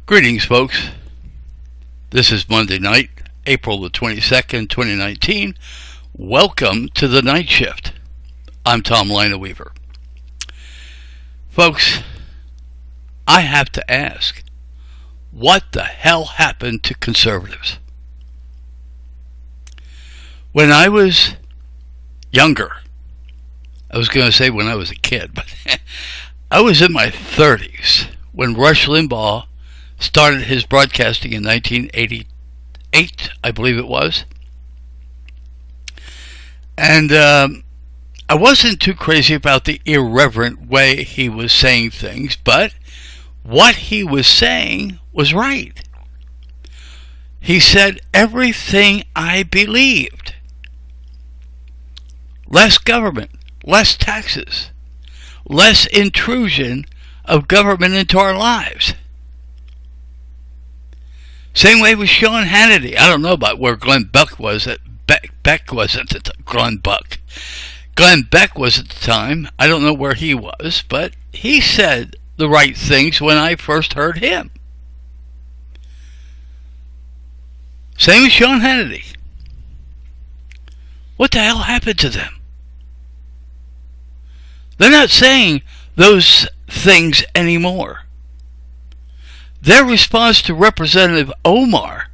Greetings, folks. This is Monday night, April the 22nd, 2019. Welcome to the night shift. I'm Tom Weaver. Folks, I have to ask, what the hell happened to conservatives? When I was younger, I was going to say when I was a kid, but I was in my 30s when Rush Limbaugh started his broadcasting in 1988, I believe it was. And I wasn't too crazy about the irreverent way he was saying things, but what he was saying was right. He said everything I believed. Less government, less taxes, less intrusion of government into our lives. Same way with Sean Hannity. I don't know about where Glenn Beck was at Beck was at the time. Glenn Beck was at the time. I don't know where he was, but he said the right things when I first heard him. Same with Sean Hannity. What the hell happened to them? They're not saying those things anymore. Their response to Representative Omar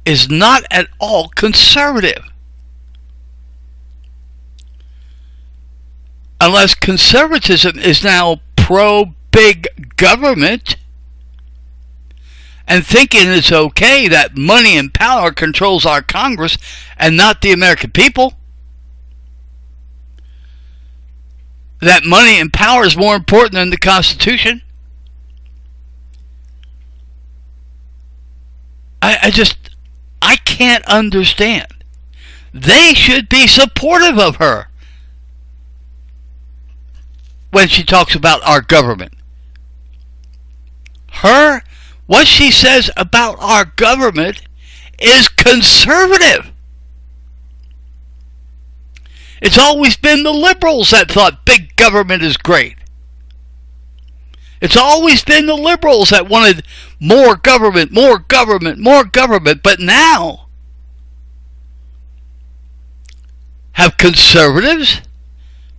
is not at all conservative. Unless conservatism is now pro-big government and thinking it's okay that money and power controls our Congress and not the American people. That money and power is more important than the Constitution. I can't understand. They should be supportive of her when she talks about our government. What she says about our government is conservative. It's always been the liberals that thought big government is great. It's always been the liberals that wanted more government, more government, more government. But now, have conservatives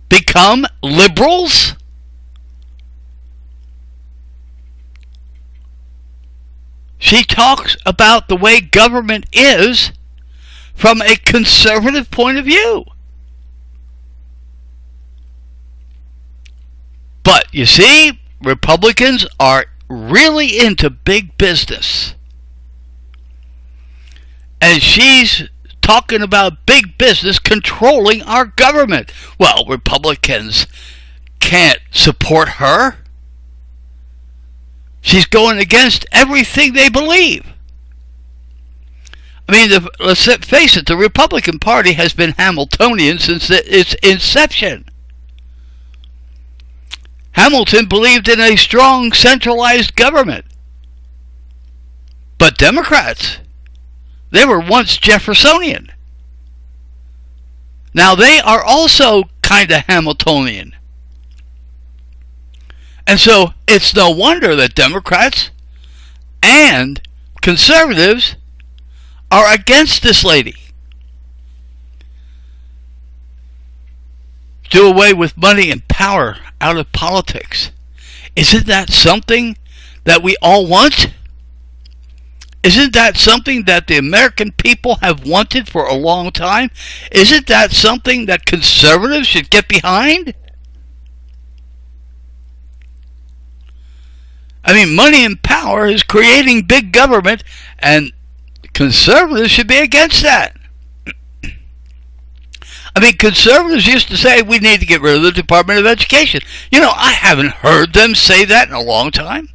become liberals? She talks about the way government is from a conservative point of view. But, you see, Republicans are really into big business. And she's talking about big business controlling our government. Well, Republicans can't support her. She's going against everything they believe. I mean, let's face it, the Republican Party has been Hamiltonian since its inception. Hamilton believed in a strong centralized government. But Democrats, they were once Jeffersonian. Now they are also kind of Hamiltonian. And so it's no wonder that Democrats and conservatives are against this lady. Do away with money and power out of politics. Isn't that something that we all want? Isn't that something that the American people have wanted for a long time? Isn't that something that conservatives should get behind? I mean, money and power is creating big government, and conservatives should be against that. I mean, conservatives used to say we need to get rid of the Department of Education. You know, I haven't heard them say that in a long time.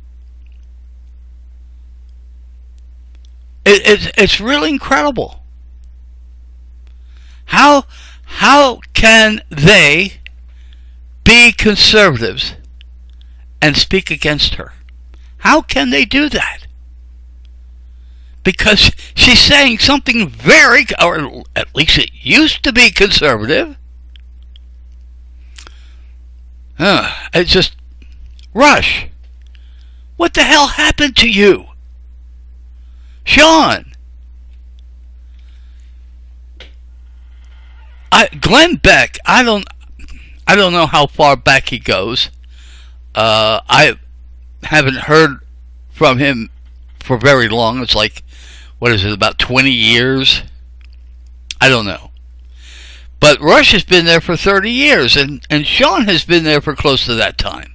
It's really incredible. How can they be conservatives and speak against her? How can they do that? Because she's saying something very, or at least it used to be conservative. It's just, Rush, what the hell happened to you? Sean, Glenn Beck, I don't know how far back he goes. I haven't heard from him for very long. It's like, what is it, about 20 years? I don't know. But Rush has been there for 30 years, and Sean has been there for close to that time.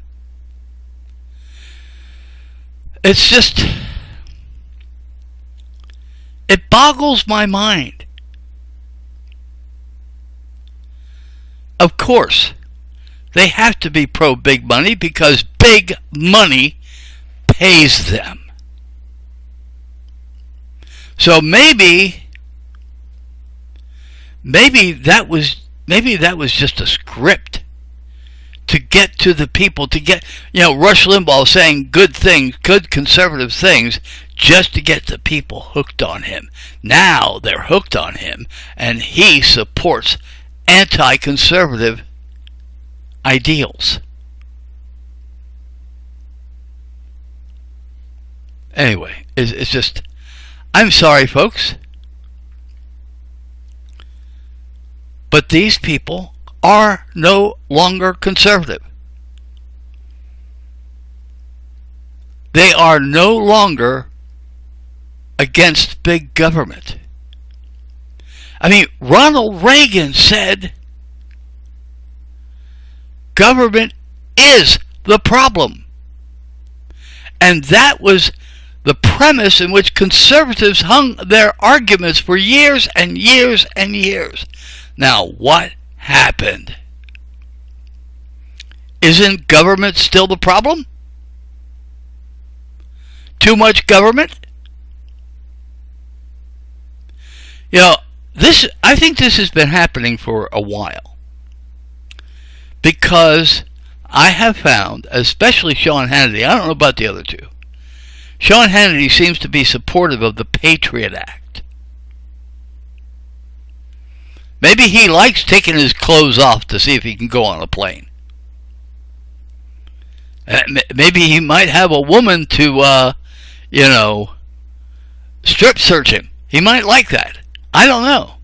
It's just, it boggles my mind. Of course, they have to be pro big money because big money pays them. So maybe that was just a script to get to the people, to get, Rush Limbaugh saying good things, good conservative things, just to get the people hooked on him. Now they're hooked on him, and he supports anti-conservative ideals. Anyway, it's just, I'm sorry, folks, but these people are no longer conservative. They are no longer against big government. I mean, Ronald Reagan said government is the problem. And that was the premise in which conservatives hung their arguments for years and years and years. Now, what happened? Isn't government still the problem? Too much government? I think this has been happening for a while, because I have found, especially Sean Hannity, I don't know about the other two, Sean Hannity seems to be supportive of the Patriot Act. Maybe he likes taking his clothes off to see if he can go on a plane. Maybe he might have a woman to, strip search him. He might like that. I don't know.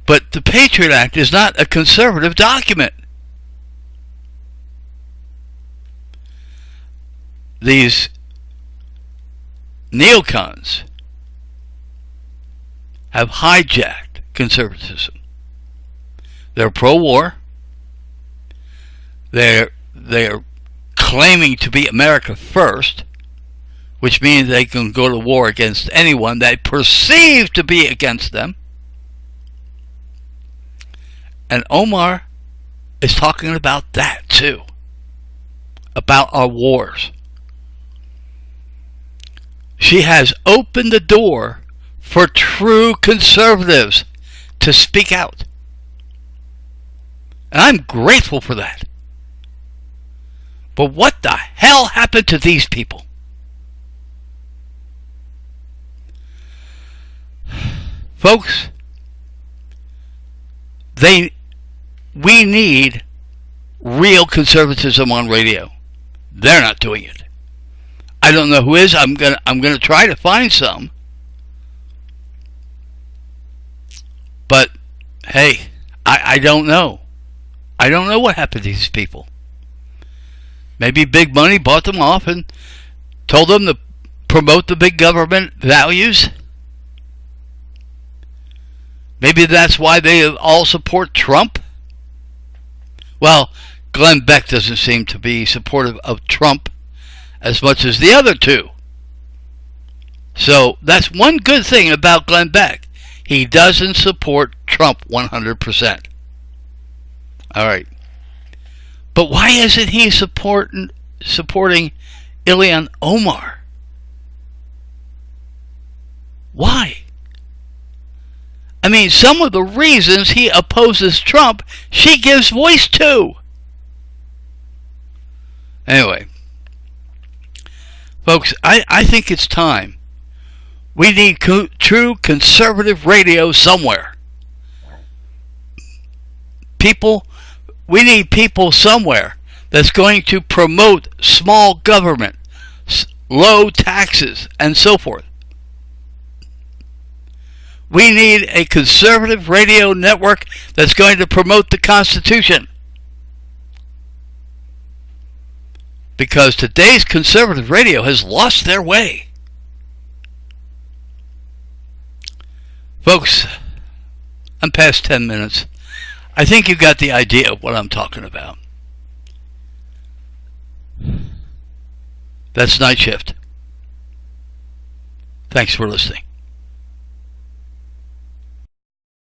But the Patriot Act is not a conservative document. These neocons have hijacked conservatism. They're pro-war. They're claiming to be America first, which means they can go to war against anyone they perceive to be against them. And Omar is talking about that too, about our wars. She has opened the door for true conservatives to speak out. And I'm grateful for that. But what the hell happened to these people? Folks, we need real conservatism on radio. They're not doing it. I don't know who is. I'm gonna try to find some. But hey, I don't know. I don't know what happened to these people. Maybe big money bought them off and told them to promote the big government values. Maybe that's why they all support Trump. Well, Glenn Beck doesn't seem to be supportive of Trump as much as the other two. So that's one good thing about Glenn Beck. He doesn't support Trump 100%. All right. But why isn't he supporting Ilhan Omar? Why? I mean, some of the reasons he opposes Trump, she gives voice to. Anyway, folks, I think it's time. We need true conservative radio somewhere. We need people somewhere that's going to promote small government, low taxes, and so forth. We need a conservative radio network that's going to promote the Constitution. Because today's conservative radio has lost their way. Folks, I'm past 10 minutes. I think you got the idea of what I'm talking about. That's Night Shift. Thanks for listening.